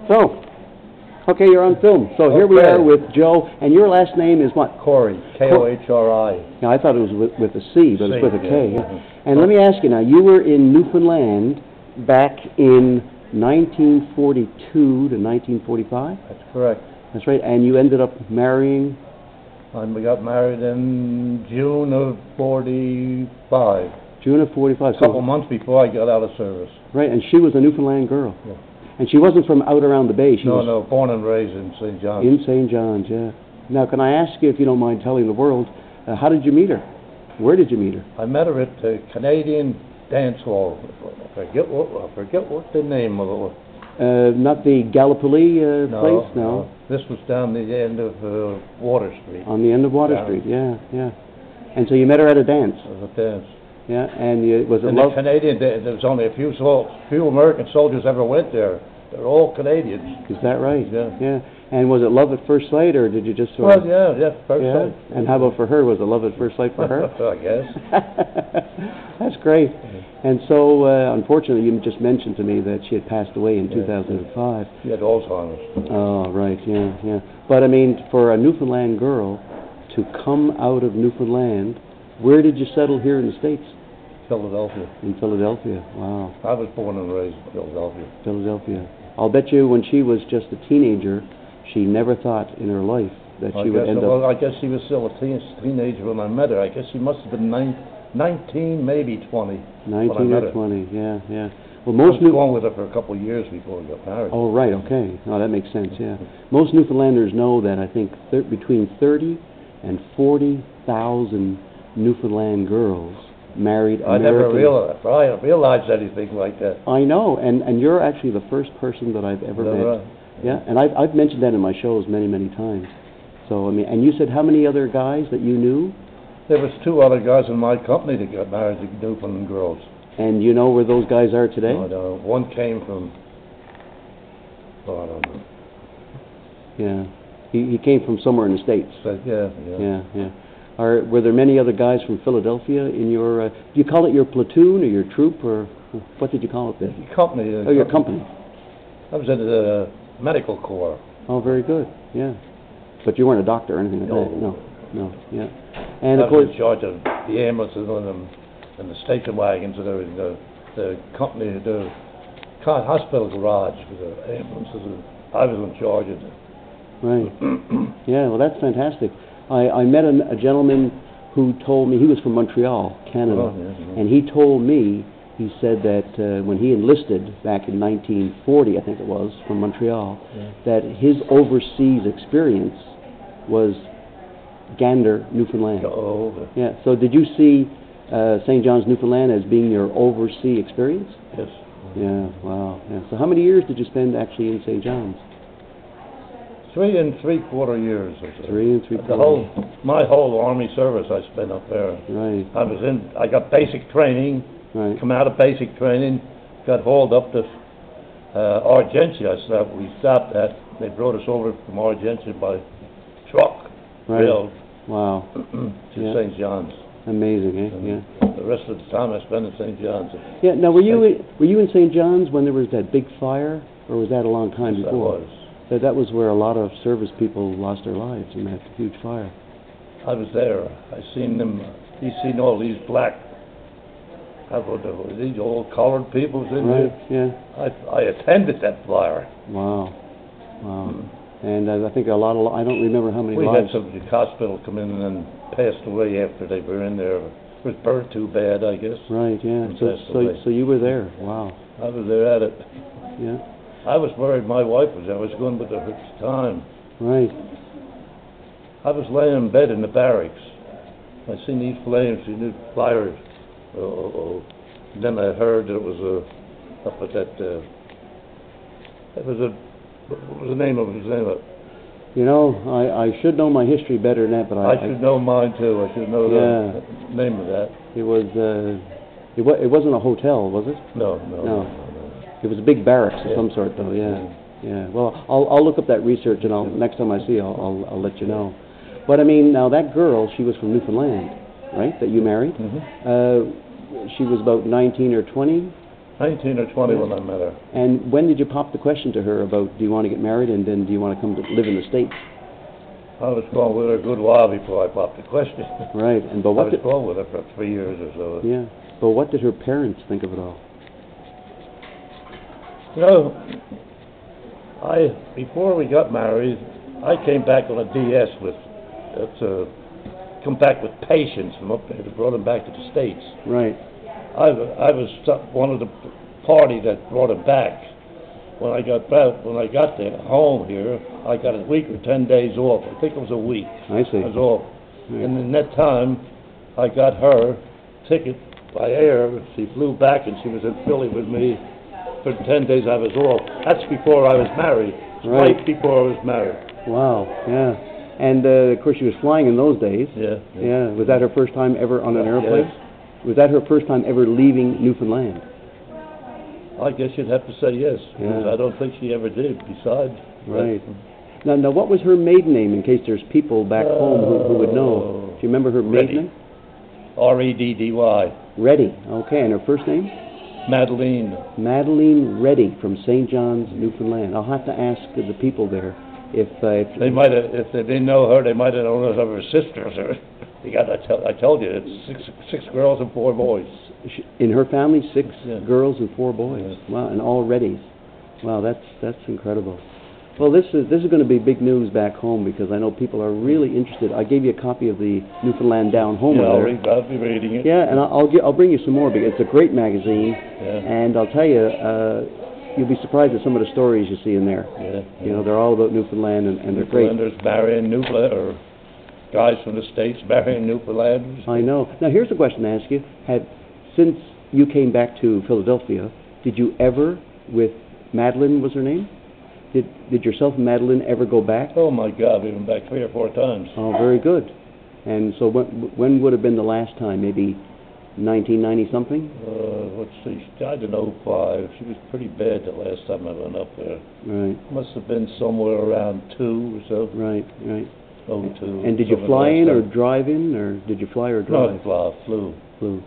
So, okay, you're on film. So here we are with Joe, and your last name is what? Kohri, K-O-H-R-I. Now, I thought it was with a C, but it's with a K. Yeah. And let me ask you now, you were in Newfoundland back in 1942 to 1945? That's correct. That's right, and you ended up marrying? And we got married in June of 45. June of 45. A couple months before I got out of service. Right, and she was a Newfoundland girl. Yeah. And she wasn't from out around the bay. She was No, born and raised in St. John's. In St. John's, yeah. Now, can I ask you, if you don't mind telling the world, how did you meet her? Where did you meet her? I met her at the Canadian Dance Hall. I forget what the name of it was. Not the Gallipoli place? No. This was down the end of Water Street. On the end of Water Street, yeah. And so you met her at a dance? It was a dance. Yeah, and was it love? The Canadian, there was only a few American soldiers ever went there. They're all Canadians. Is that right? Yeah. And was it love at first sight, or did you just sort of... Well, yeah, first sight. And how about for her? Was it love at first sight for her? I guess. That's great. And so, unfortunately, you just mentioned to me that she had passed away in 2005. She had Alzheimer's. Oh, right, yeah. But, I mean, for a Newfoundland girl to come out of Newfoundland, where did you settle here in the States? Philadelphia. In Philadelphia, wow. I was born and raised in Philadelphia. Philadelphia. I'll bet you when she was just a teenager, she never thought in her life that she would end up... Well, I guess she was still a teenager when I met her. I guess she must have been 19, maybe 20. 19 or 20, yeah. Well, I was going with her for a couple of years before we got married. Oh, right, okay. Oh, that makes sense, yeah. Most Newfoundlanders know that I think between 30 and 40,000 Newfoundland girls married American... I never realized anything like that. I know, and you're actually the first person that I've ever met. Right. Yeah, and I've mentioned that in my shows many, many times. So, I mean, and you said how many other guys that you knew? There was 2 other guys in my company that got married to Newfoundland girls. And you know where those guys are today? No, I don't know. One came from... Oh, I don't know. Yeah. He came from somewhere in the States. Yeah. Were there many other guys from Philadelphia in your... do you call it your platoon or your troop, or what did you call it then? Company. Your company. I was in the medical corps. Oh, very good, yeah. But you weren't a doctor or anything like that? No, yeah. And of course... I was in charge of the ambulances and the station wagons and everything. The company, the hospital garage for the ambulances, I was in charge of it. Right. Yeah, well, that's fantastic. I met a gentleman who told me, he was from Montreal, Canada, and he told me, he said that when he enlisted back in 1940, I think it was, from Montreal, that his overseas experience was Gander, Newfoundland. Oh. Yeah, so did you see St. John's, Newfoundland as being your overseas experience? Yes. Yeah, wow. Yeah. So how many years did you spend actually in St. John's? 3 3/4 years. 3 3/4. My whole army service I spent up there. Right. I got basic training. Right. Come out of basic training, got hauled up to Argentia. We stopped at. They brought us over from Argentia by truck. Right. Rail. Wow. To St. John's. Amazing, eh? And yeah. The rest of the time I spent in St. John's. Yeah. Now, were you in St. John's when there was that big fire, or was that a long time before? That was. That was where a lot of service people lost their lives in that huge fire. I was there. I seen them. You seen all these black. These old colored people in there. Yeah. I attended that fire. Wow. And I think I don't remember how many lives. We had some at the hospital come in and passed away after they were in there. It was burned too bad, I guess. Right, yeah. So you were there. Wow. I was there at it. Yeah. I was worried my wife was there. I was going with her at the time. Right. I was laying in bed in the barracks. I seen these flames, these fires. And then I heard that it was up at that. It was what was the name of it? You know, I should know my history better than that, but I should know mine too. I should know the name of that. It was. It wasn't a hotel, was it? No. It was a big barracks of some sort, though. Yeah. Well, I'll look up that research, and next time I see, I'll let you know. But I mean, now that girl, she was from Newfoundland, right? That you married. Mm-hmm. She was about 19 or 20. 19 or 20 when I met her. And when did you pop the question to her about, do you want to get married, and then do you want to come to live in the States? I was going with her a good while before I popped the question. Right, and but I what was did... going with her for 3 years or so. Yeah, but what did her parents think of it all? You know, before we got married, I came back on a DS with, come back with patients from up there, brought them back to the States. Right. I was one of the party that brought him back. When I got there home here, I got a week or 10 days off. I think it was a week. I see. I was off. Right. And in that time, I got her ticket by air. She flew back and she was in Philly with me for 10 days I was off. That's before I was married. Right before I was married. Wow, yeah. And of course she was flying in those days. Yeah. Yeah. Was that her first time ever on an airplane? Yes. Was that her first time ever leaving Newfoundland? I guess you'd have to say yes, because Yeah. I don't think she ever did, besides. Right. Now, what was her maiden name, in case there's people back home who would know? Do you remember her maiden name? R-E-D-D-Y. Reddy, okay, and her first name? Madeline. Madeline Reddy from St. John's, Newfoundland. I'll have to ask the people there if They might have, if they didn't know her, they might have known her of her sisters. Or, I told you, it's six girls and 4 boys. In her family, 6 Yeah. girls and 4 boys. Yeah. Wow, and all Reddys. Wow, that's incredible. Well, this is going to be big news back home, because I know people are really interested. I gave you a copy of the Newfoundland Down Home. Yeah, I'll be reading it. Yeah, and I'll bring you some more, because it's a great magazine. Yeah. And I'll tell you, you'll be surprised at some of the stories you see in there. Yeah. You know, they're all about Newfoundland, and they're great. Newfoundlanders marrying Newfoundland, or guys from the States marrying Newfoundlanders. I know. Now, here's a question to ask you. Since you came back to Philadelphia, did you ever, with Madeline was her name? Did yourself and Madeline ever go back? Oh my God, we've been back 3 or 4 times. Oh, very good. And so when would have been the last time? Maybe 1990 something? Let's see, she died in 05. She was pretty bad the last time I went up there. Right. Must have been somewhere around 2 or so. Right. 02. And did you fly in or drive in, or did you fly or drive? No, I flew.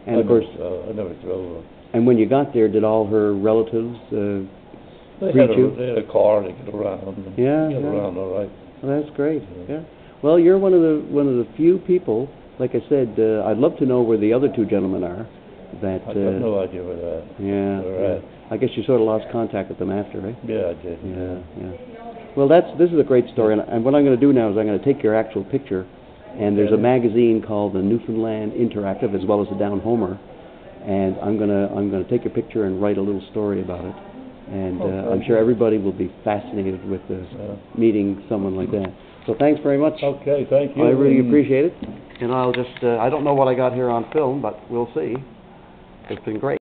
And of course, I never drove. And when you got there, did all her relatives They greet you? had a car to get around. Yeah. Get around all right. Well, that's great. Yeah. Well, you're one of the few people. Like I said, I'd love to know where the other 2 gentlemen are. That I have no idea where they're at. Yeah. They're at. I guess you sort of lost contact with them after, right? Yeah, I did. Yeah. Well, this is a great story, and what I'm going to do now is I'm going to take your actual picture, and there's a magazine called the Newfoundland Interactive, as well as the Down Homer, and I'm going to take your picture and write a little story about it, and I'm sure everybody will be fascinated with meeting someone like that. So thanks very much. Okay, thank you. I really appreciate it, and I'll just I don't know what I got here on film, but we'll see. It's been great.